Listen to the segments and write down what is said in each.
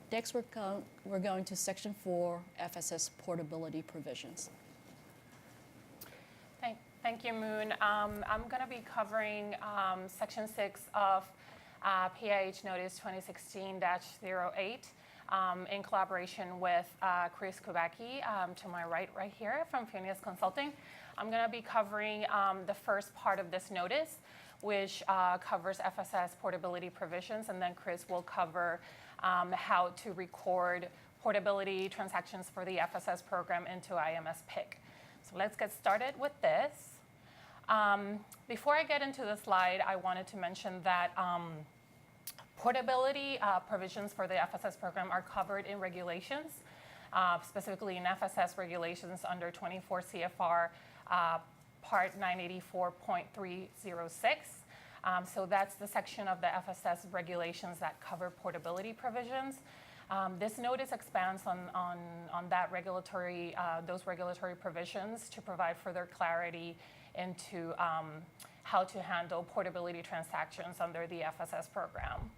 Next, we're going to Section 4, FSS Portability Provisions. Thank you, Moon. I'm going to be covering Section 6 of PIH Notice 2016-08 in collaboration with Chris Kubacki to my right here from Phineas Consulting. I'm going to be covering the first part of this notice, which covers FSS portability provisions, and then Chris will cover how to record portability transactions for the FSS program into IMS PIC. So let's get started with this. Before I get into the slide, I wanted to mention that portability provisions for the FSS program are covered in regulations, specifically in FSS regulations under 24 CFR Part 984.306. So that's the section of the FSS regulations that cover portability provisions. This notice expands on that regulatory, those regulatory provisions to provide further clarity into how to handle portability transactions under the FSS program.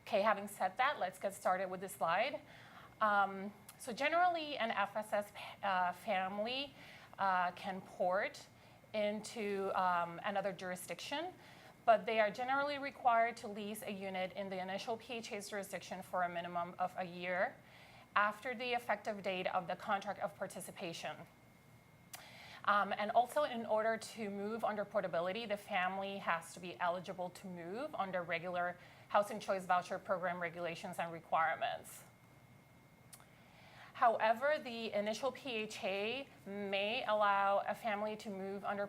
Okay, having said that, let's get started with the slide. So generally, an FSS family can port into another jurisdiction, but they are generally required to lease a unit in the initial PHA's jurisdiction for a minimum of a year after the effective date of the contract of participation. And also, in order to move under portability, the family has to be eligible to move under regular Housing Choice Voucher Program regulations and requirements. However, the initial PHA may allow a family to move under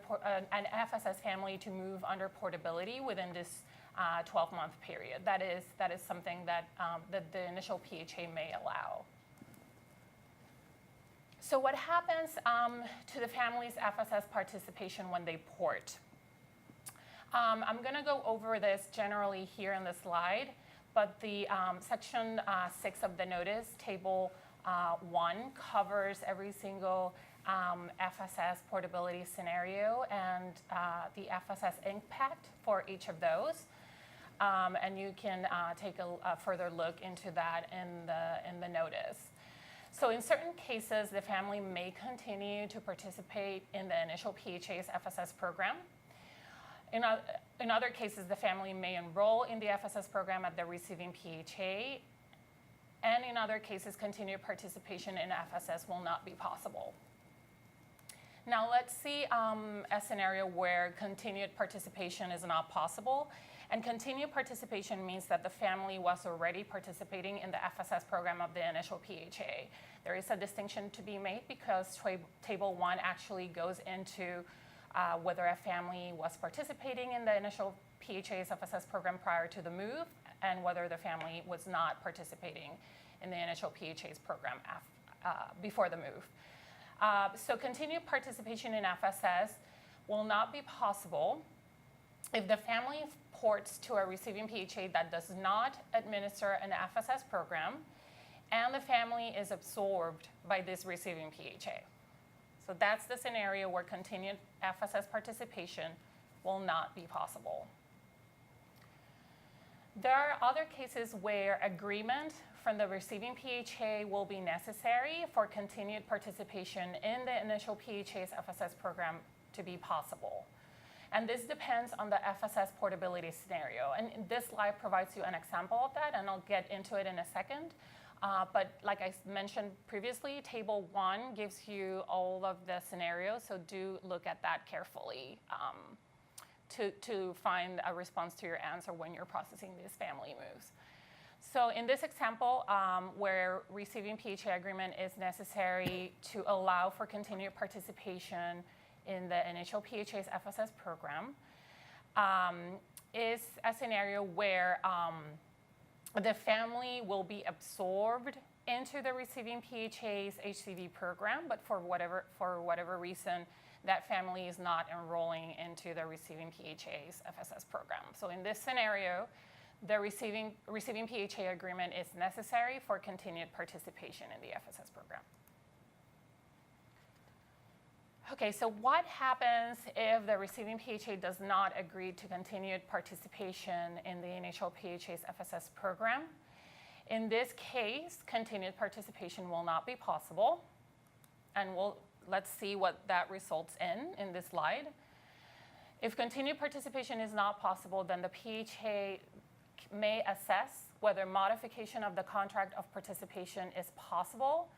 an FSS family to move under portability within this 12-month period. That is something that the initial PHA may allow. So what happens to the family's FSS participation when they port? I'm going to go over this generally here in the slide, but the Section 6 of the notice, Table 1, covers every single FSS portability scenario and the FSS impact for each of those. And you can take a further look into that in the notice. So in certain cases, the family may continue to participate in the initial PHA's FSS program. In other cases, the family may enroll in the FSS program at the receiving PHA, and in other cases, continued participation in FSS will not be possible. Now let's see a scenario where continued participation is not possible. And continued participation means that the family was already participating in the FSS program of the initial PHA. There is a distinction to be made because Table 1 actually goes into whether a family was participating in the initial PHA's FSS program prior to the move and whether the family was not participating in the initial PHA's program before the move. So continued participation in FSS will not be possible if the family ports to a receiving PHA that does not administer an FSS program and the family is absorbed by this receiving PHA. So that's the scenario where continued FSS participation will not be possible. There are other cases where agreement from the receiving PHA will be necessary for continued participation in the initial PHA's FSS program to be possible. And this depends on the FSS portability scenario. And this slide provides you an example of that, and I'll get into it in a second. But like I mentioned previously, Table 1 gives you all of the scenarios, so do look at that carefully to find a response to your answer when you're processing these family moves. So in this example, where receiving PHA agreement is necessary to allow for continued participation in the initial PHA's FSS program, is a scenario where the family will be absorbed into the receiving PHA's HCV program, but for whatever reason, that family is not enrolling into the receiving PHA's FSS program. So in this scenario, the receiving PHA agreement is necessary for continued participation in the FSS program. Okay, so what happens if the receiving PHA does not agree to continued participation in the initial PHA's FSS program? In this case, continued participation will not be possible, and let's see what that results in this slide. If continued participation is not possible, then the PHA may assess whether modification of the contract of participation is possible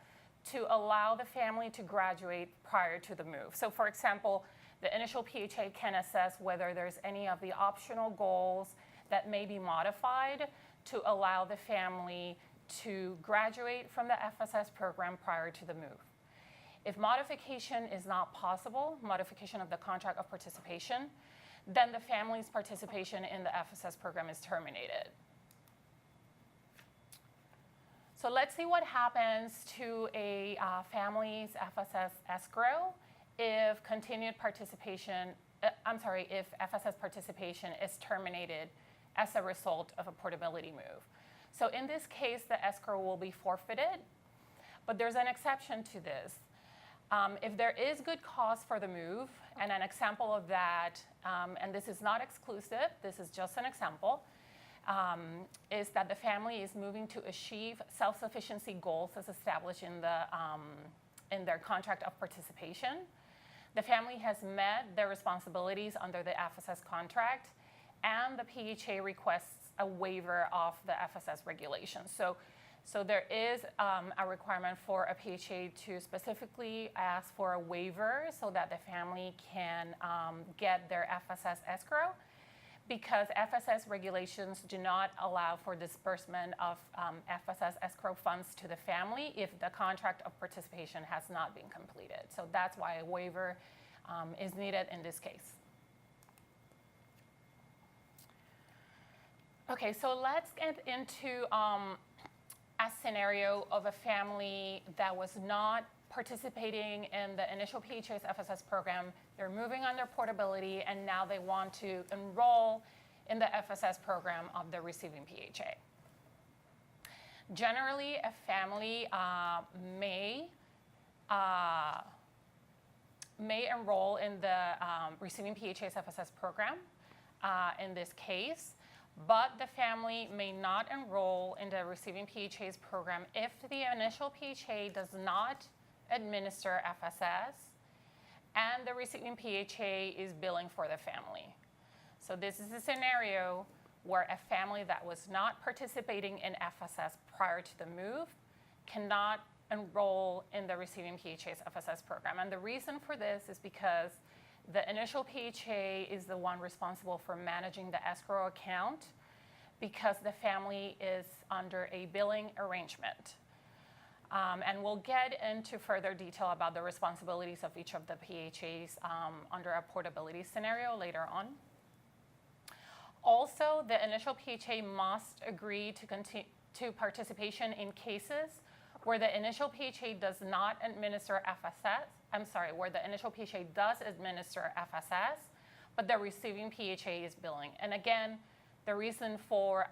to allow the family to graduate prior to the move. So for example, the initial PHA can assess whether there's any of the optional goals that may be modified to allow the family to graduate from the FSS program prior to the move. If modification is not possible, modification of the contract of participation, then the family's participation in the FSS program is terminated. So let's see what happens to a family's FSS escrow if continued participation, if FSS participation is terminated as a result of a portability move. So in this case, the escrow will be forfeited, but there's an exception to this. If there is good cause for the move, and an example of that, and this is not exclusive, this is just an example, is that the family is moving to achieve self-sufficiency goals as established in their contract of participation. The family has met their responsibilities under the FSS contract, and the PHA requests a waiver of the FSS regulations. So there is a requirement for a PHA to specifically ask for a waiver so that the family can get their FSS escrow, because FSS regulations do not allow for disbursement of FSS escrow funds to the family if the contract of participation has not been completed. So that's why a waiver is needed in this case. Okay, so let's get into a scenario of a family that was not participating in the initial PHA's FSS program. They're moving on their portability, and now they want to enroll in the FSS program of the receiving PHA. Generally, a family may enroll in the receiving PHA's FSS program in this case, but the family may not enroll in the receiving PHA's program if the initial PHA does not administer FSS and the receiving PHA is billing for the family. So this is a scenario where a family that was not participating in FSS prior to the move cannot enroll in the receiving PHA's FSS program. And the reason for this is because the initial PHA is the one responsible for managing the escrow account because the family is under a billing arrangement. And we'll get into further detail about the responsibilities of each of the PHAs under a portability scenario later on. Also, the initial PHA must agree to participation in cases where the initial PHA does not administer FSS, where the initial PHA does administer FSS, but the receiving PHA is billing. And again, the reason for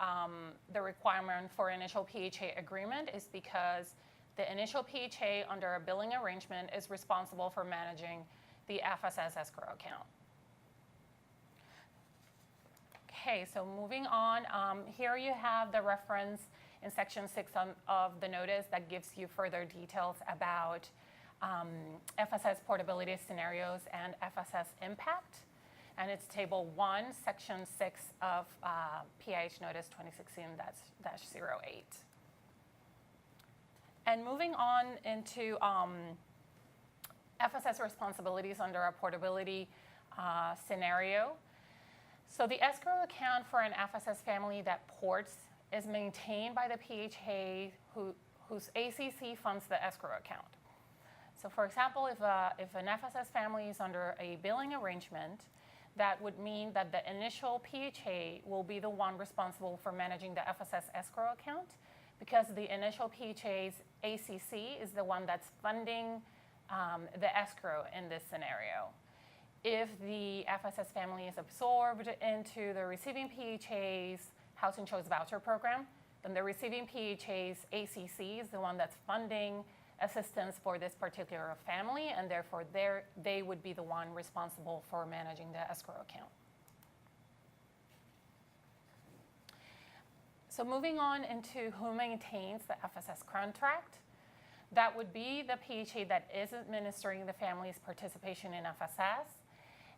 the requirement for initial PHA agreement is because the initial PHA under a billing arrangement is responsible for managing the FSS escrow account. Okay, so moving on, here you have the reference in section 6 of the notice that gives you further details about FSS portability scenarios and FSS impact. And it's table 1, section 6 of PIH notice 2016-08. And moving on into FSS responsibilities under a portability scenario. So the escrow account for an FSS family that ports is maintained by the PHA whose ACC funds the escrow account. So for example, if an FSS family is under a billing arrangement, that would mean that the initial PHA will be the one responsible for managing the FSS escrow account because the initial PHA's ACC is the one that's funding the escrow in this scenario. If the FSS family is absorbed into the receiving PHA's Housing Choice Voucher Program, then the receiving PHA's ACC is the one that's funding assistance for this particular family, and therefore they would be the one responsible for managing the escrow account. So moving on into who maintains the FSS contract, that would be the PHA that is administering the family's participation in FSS,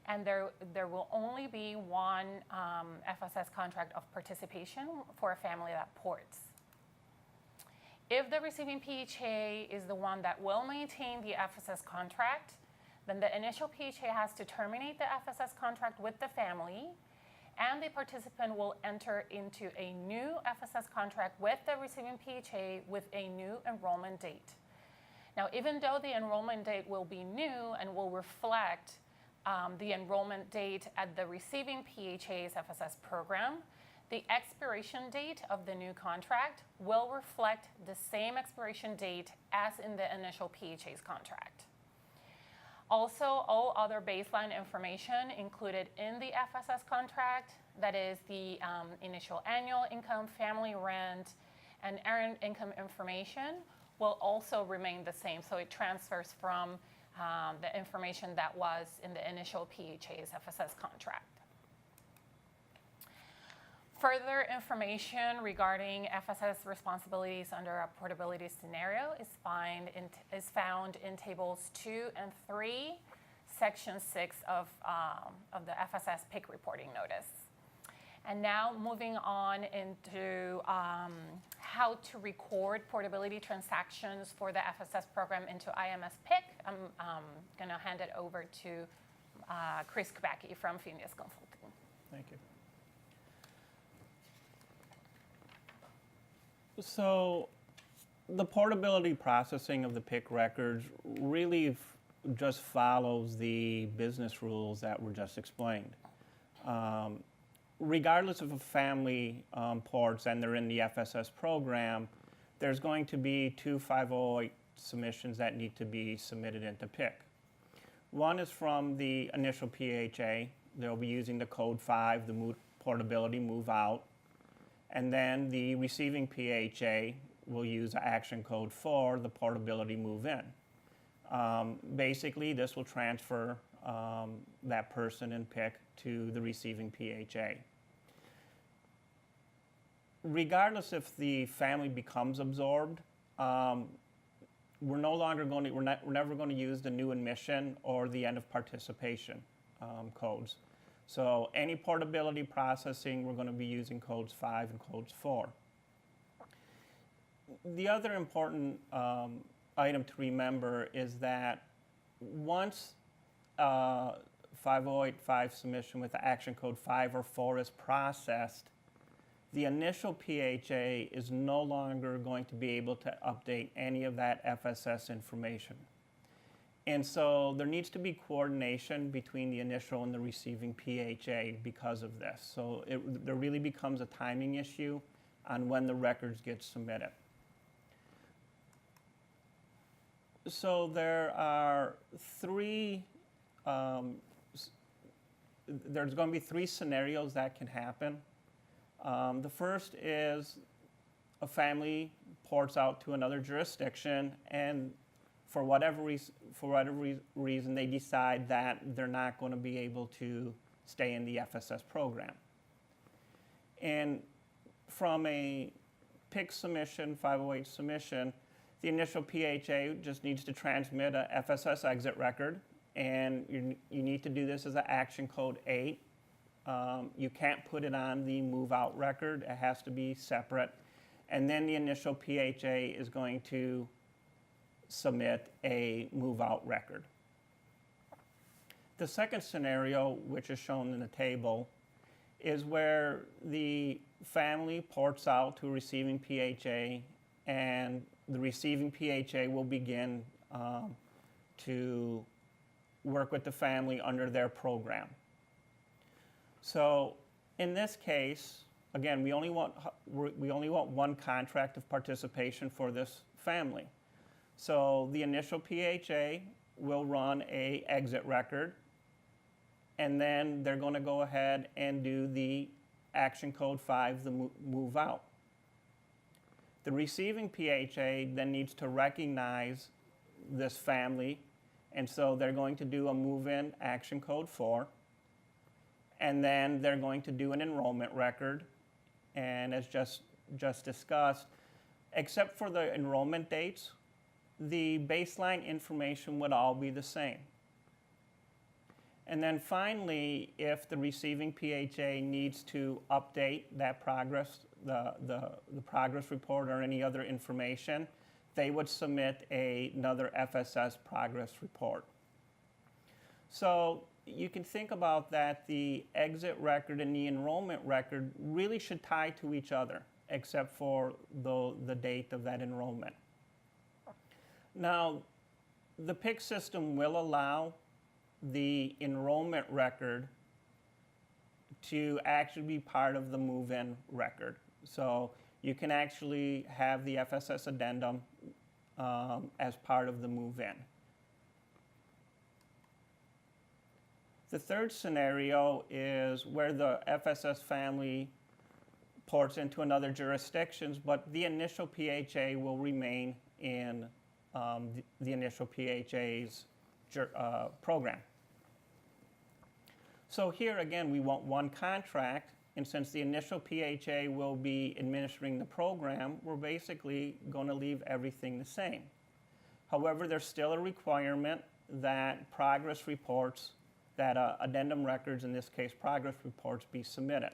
and there will only be one FSS contract of participation for a family that ports. If the receiving PHA is the one that will maintain the FSS contract, then the initial PHA has to terminate the FSS contract with the family, and the participant will enter into a new FSS contract with the receiving PHA with a new enrollment date. Now, even though the enrollment date will be new and will reflect the enrollment date at the receiving PHA's FSS program, the expiration date of the new contract will reflect the same expiration date as in the initial PHA's contract. Also, all other baseline information included in the FSS contract, that is the initial annual income, family rent, and earned income information, will also remain the same. So it transfers from the information that was in the initial PHA's FSS contract. Further information regarding FSS responsibilities under a portability scenario is found in tables 2 and 3, section 6 of the FSS PIC reporting notice. And now moving on into how to record portability transactions for the FSS program into IMS PIC. I'm going to hand it over to Chris Kubacki from Phineas Consulting. Thank you. So the portability processing of the PIC records really just follows the business rules that were just explained. Regardless if a family ports and they're in the FSS program, there's going to be 2 508 submissions that need to be submitted into PIC. One is from the initial PHA. They'll be using the code 5, the portability move out. And then the receiving PHA will use action code 4, the portability move in. Basically, this will transfer that person in PIC to the receiving PHA. Regardless if the family becomes absorbed, we're never going to use the new admission or the end of participation codes. So any portability processing, we're going to be using codes 5 and codes 4. The other important item to remember is that once 5085 submission with the action code 5 or 4 is processed, the initial PHA is no longer going to be able to update any of that FSS information. And so there needs to be coordination between the initial and the receiving PHA because of this. So there really becomes a timing issue on when the records get submitted. So there are there's going to be 3 scenarios that can happen. The first is a family ports out to another jurisdiction, and for whatever reason, they decide that they're not going to be able to stay in the FSS program. And from a PIC submission, 508 submission, the initial PHA just needs to transmit a FSS exit record, and you need to do this as an action code 8. You can't put it on the move out record. It has to be separate. And then the initial PHA is going to submit a move out record. The second scenario, which is shown in the table, is where the family ports out to a receiving PHA, and the receiving PHA will begin to work with the family under their program. So in this case, again, we only want one contract of participation for this family. So the initial PHA will run a exit record, and then they're going to go ahead and do the action code 5, the move out. The receiving PHA then needs to recognize this family, and so they're going to do a move in action code 4, and then they're going to do an enrollment record. And as just just discussed, except for the enrollment dates, the baseline information would all be the same. And then finally, if the receiving PHA needs to update that progress, the progress report or any other information, they would submit another FSS progress report. So you can think about that the exit record and the enrollment record really should tie to each other, except for the date of that enrollment. Now, the PIC system will allow the enrollment record to actually be part of the move-in record. So you can actually have the FSS addendum as part of the move-in. The third scenario is where the FSS family ports into another jurisdiction, but the initial PHA will remain in the initial PHA's program. So here again, we want one contract, and since the initial PHA will be administering the program, we're basically going to leave everything the same. However, there's still a requirement that progress reports, that addendum records, in this case progress reports, be submitted.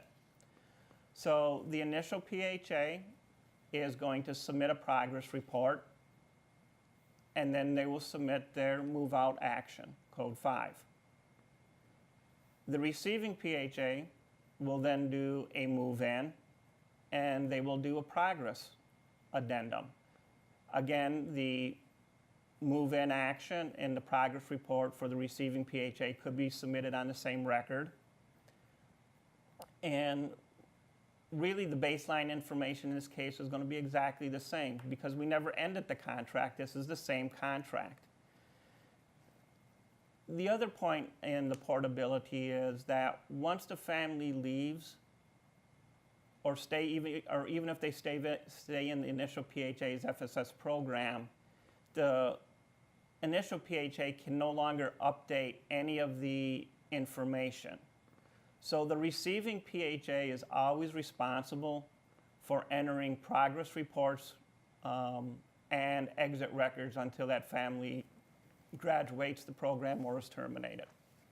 So the initial PHA is going to submit a progress report, and then they will submit their move-out action, code 5. The receiving PHA will then do a move-in, and they will do a progress addendum. Again, the move-in action and the progress report for the receiving PHA could be submitted on the same record. And really the baseline information in this case is going to be exactly the same because we never ended the contract. This is the same contract. The other point in the portability is that once the family leaves or even if they stay in the initial PHA's FSS program, the initial PHA can no longer update any of the information. So the receiving PHA is always responsible for entering progress reports and exit records until that family graduates the program or is terminated.